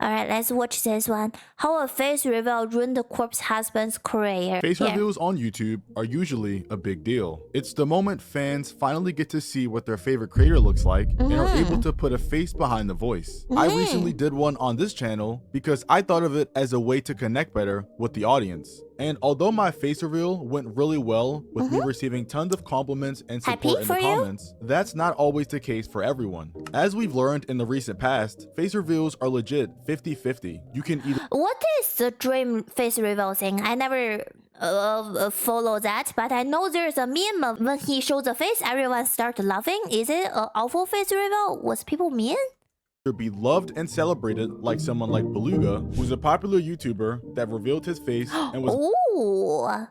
Alright, let's watch this one. How a face reveal ruined the corpse husband's career. Face reveals on YouTube are usually a big deal. It's the moment fans finally get to see what their favorite creator looks like and are able to put a face behind the voice. I recently did one on this channel because I thought of it as a way to connect better with the audience. And although my face reveal went really well with me receiving tons of compliments and support in the comments, that's not always the case for everyone. As we've learned in the recent past, face reveals are legit 50-50. You can either— What is the dream face reveal thing? I never follow that, but I know there's a meme of when he shows the face, everyone starts laughing. Is it an awful face reveal? Was people mean? be loved and celebrated like someone like Beluga, who's a popular YouTuber that revealed his face and was— Ooh,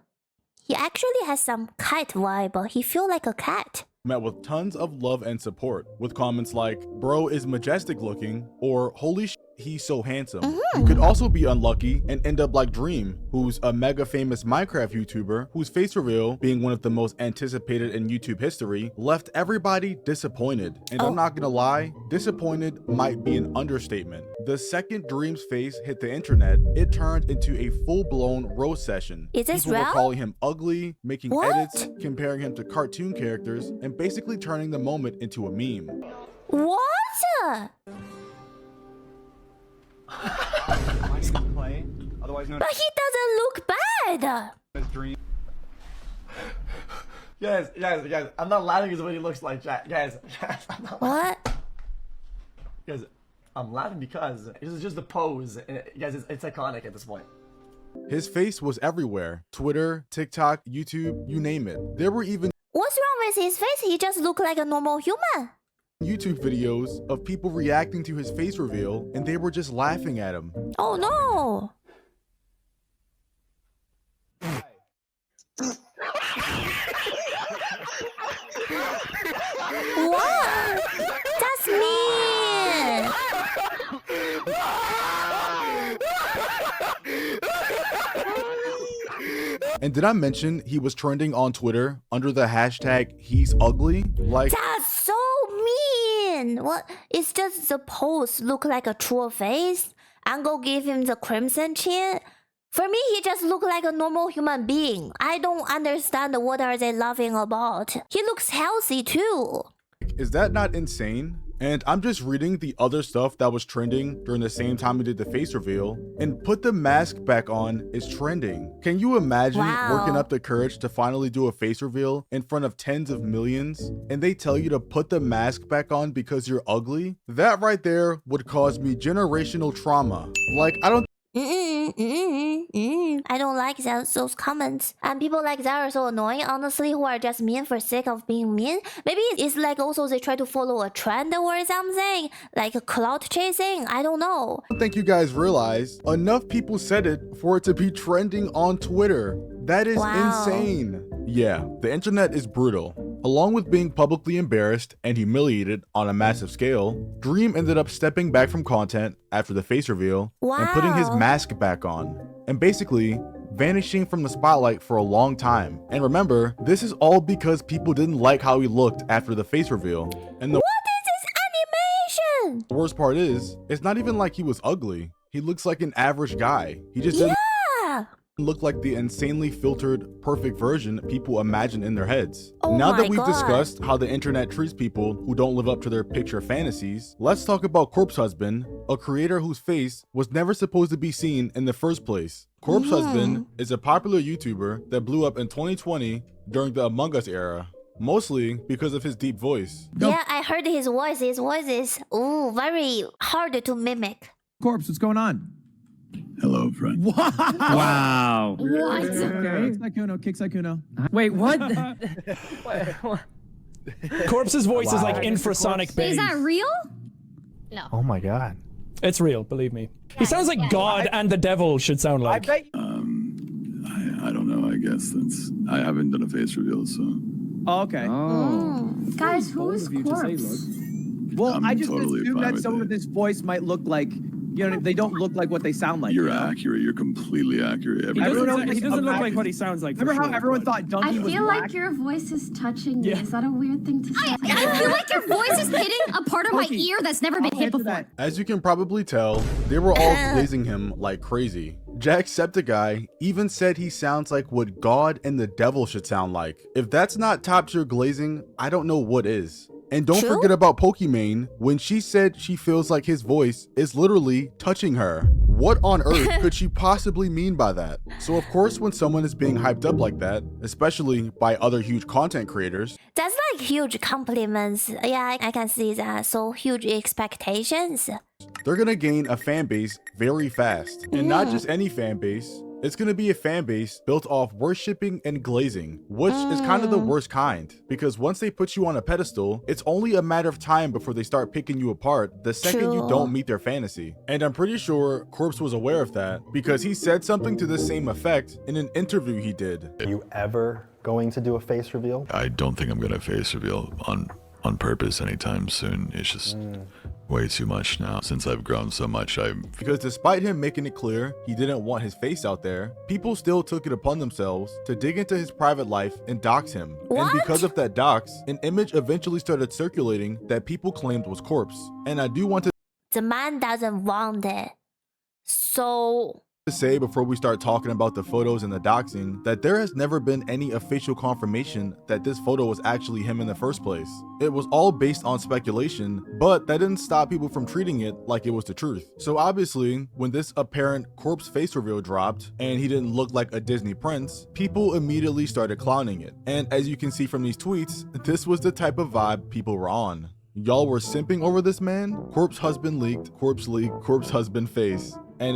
he actually has some cat vibe. He feels like a cat. Met with tons of love and support, with comments like, "Bro is majestic looking," or "Holy sh*, he's so handsome." You could also be unlucky and end up like Dream, who's a mega famous Minecraft YouTuber whose face reveal, being one of the most anticipated in YouTube history, left everybody disappointed. And I'm not gonna lie, disappointed might be an understatement. The second Dream's face hit the internet, it turned into a full-blown roast session. Is this People real? were calling him ugly, making What? edits, comparing him to cartoon characters, and basically turning the moment into a meme. What? Clay, otherwise known But he doesn't look bad. as Dream. Guys, I'm not laughing because of what he looks like, guys, I'm not laughing. What? Guys, I'm laughing because this is just the pose. Guys, it's iconic at this point. His face was everywhere. Twitter, TikTok, YouTube, you name it. There were even What's wrong with his face? He just look like a normal human. YouTube videos of people reacting to his face reveal, and they were just laughing at him. Oh no. What? That's mean. And did I mention he was trending on Twitter under the hashtag he's ugly? Like, That's so mean. What? It's just the pose look like a true face. I'm gonna give him the crimson chin. For me, he just look like a normal human being. I don't understand what are they laughing about. He looks healthy too. is that not insane? And I'm just reading the other stuff that was trending during the same time he did the face reveal, and "put the mask back on" is trending. Can you imagine working up the courage to finally do a face reveal in front of tens of millions, and they tell you to put the mask back on because you're ugly? That right there would cause me generational trauma. Like, I don't I don't like those comments. And people like that are so annoying, honestly, who are just mean for sake of being mean. Maybe it's like also they try to follow a trend or something, like a clout chasing. I don't know. think you guys realize enough people said it for it to be trending on Twitter. That is insane. Yeah, the internet is brutal. Along with being publicly embarrassed and humiliated on a massive scale, Dream ended up stepping back from content after the face reveal and putting his mask back on, and basically vanishing from the spotlight for a long time. And remember, this is all because people didn't like how he looked after the face reveal. And the What is this animation? worst part is, it's not even like he was ugly. He looks like an average guy. He just doesn't look like the insanely filtered, perfect version people imagine in their heads. Now that we've discussed how the internet treats people who don't live up to their picture fantasies, let's talk about Corpse Husband, a creator whose face was never supposed to be seen in the first place. Corpse Husband is a popular YouTuber that blew up in 2020 during the Among Us era, mostly because of his deep voice. Yeah, I heard his voice. His voice is very hard to mimic. Corpse, what's going on? Hello, friend. Wow. What? Kick Saikuno. Wait, what? Corpse's voice is like infrasonic bass. Is that real? No. Oh my god. It's real, believe me. He sounds like God and the devil should sound like. I don't know. I guess I haven't done a face reveal, so. Oh, okay. Guys, who is Corpse? Well, I'm I just totally assumed fine that with someone it. with this voice might look like You know, they don't look like what they sound like. You're accurate. You're completely accurate. He Everybody- doesn't look like what he sounds like. Remember how everyone thought Donkey I was feel black? like your voice is touching me. Yeah. Is that a weird thing to say? I feel like your voice is hitting a part of my Pokey, ear that's never been I'll hit answer before. that. As you can probably tell, they were all glazing him like crazy. Jacksepticeye even said he sounds like what God and the devil should sound like. If that's not top tier glazing, I don't know what is. And don't True? forget about Pokimane when she said she feels like his voice is literally touching her. What on earth could she possibly mean by that? So of course when someone is being hyped up like that, especially by other huge content creators, That's like huge compliments. Yeah, I can see that. So huge expectations. they're gonna gain a fan base very fast. And not just any fan base. It's gonna be a fan base built off worshipping and glazing, which is kind of the worst kind. Because once they put you on a pedestal, it's only a matter of time before they start picking you apart the second you True. don't meet their fantasy. And I'm pretty sure Corpse was aware of that because he said something to the same effect in an interview he did. Are you ever going to do a face reveal? I don't think I'm gonna face reveal on purpose anytime soon. It's just way too much now. Since I've grown so much, Because despite him making it clear he didn't want his face out there, people still took it upon themselves to dig into his private life and dox him. What? And because of that dox, an image eventually started circulating that people claimed was Corpse. And I do want to The man doesn't want it. So say before we start talking about the photos and the doxing that there has never been any official confirmation that this photo was actually him in the first place. It was all based on speculation, but that didn't stop people from treating it like it was the truth. So obviously, when this apparent Corpse face reveal dropped and he didn't look like a Disney prince, people immediately started clowning it. And as you can see from these tweets, this was the type of vibe people were on. Y'all were simping over this man? Corpse husband leaked, corpse husband face. And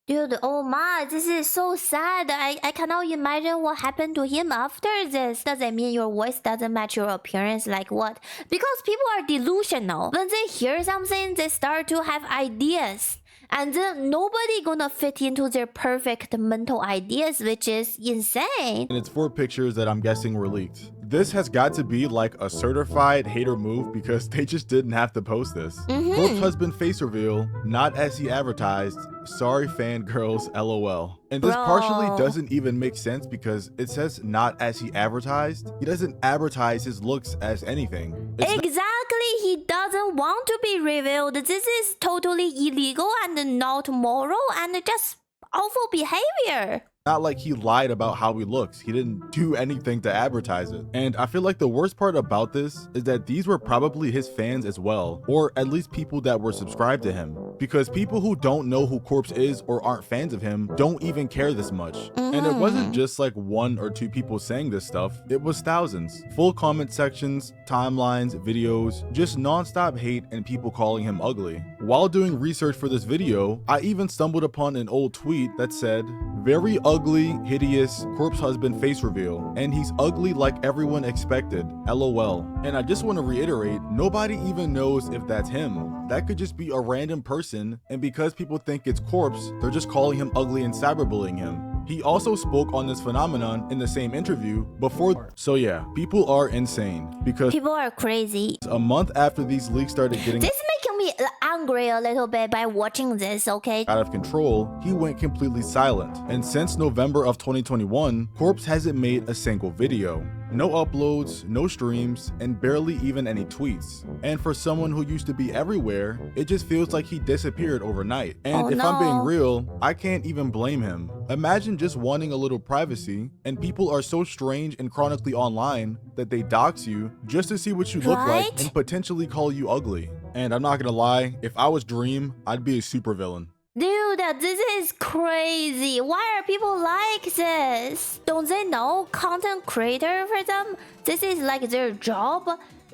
dude, oh my, this is so sad. I cannot imagine what happened to him after this. Does it mean your voice doesn't match your appearance? Like what? Because people are delusional. When they hear something, they start to have ideas. And then nobody gonna fit into their perfect mental ideas, which is insane. it's 4 pictures that I'm guessing were leaked. This has got to be like a certified hater move because they just didn't have to post this. Corpse husband face reveal, not as he advertised. Sorry fangirls, LOL. And this partially Bro. doesn't even make sense because it says not as he advertised. He doesn't advertise his looks as anything. It's not Exactly, he doesn't want to be revealed. This is totally illegal and not moral and just awful behavior. not like he lied about how he looks. He didn't do anything to advertise it. And I feel like the worst part about this is that these were probably his fans as well, or at least people that were subscribed to him. Because people who don't know who Corpse is or aren't fans of him don't even care this much. And it wasn't just like 1 or 2 people saying this stuff, it was thousands. Full comment sections, timelines, videos, just non-stop hate and people calling him ugly. While doing research for this video, I even stumbled upon an old tweet that said, "Very ugly, hideous Corpse husband face reveal, and he's ugly like everyone expected, LOL." And I just want to reiterate, nobody even knows if that's him. That could just be a random person, and because people think it's Corpse, they're just calling him ugly and cyberbullying him. He also spoke on this phenomenon in the same interview before. So yeah, people are insane because People are crazy. a month after these leaks started getting This is making me angry a little bit by watching this, okay? out of control, he went completely silent. And since November of 2021, Corpse hasn't made a single video. No uploads, no streams, and barely even any tweets. And for someone who used to be everywhere, it just feels like he disappeared overnight. And Oh, if I'm being no. real, I can't even blame him. Imagine just wanting a little privacy, and people are so strange and chronically online that they dox you just to see what you look like Right? and potentially call you ugly. And I'm not gonna lie, if I was Dream, I'd be a supervillain. Dude, this is crazy. Why are people like this? Don't they know content creator for them? This is like their job,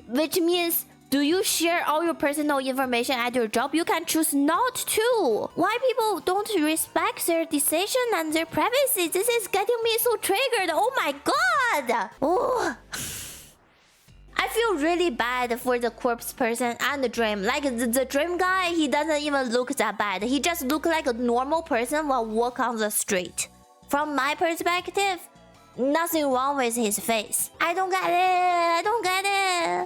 which means do you share all your personal information at your job? You can choose not to. Why people don't respect their decision and their privacy? This is getting me so triggered. Oh my god. Oh. I feel really bad for the Corpse person and the Dream. Like the Dream guy, he doesn't even look that bad. He just look like a normal person while walk on the street. From my perspective, nothing wrong with his face. I don't get it. I don't get it.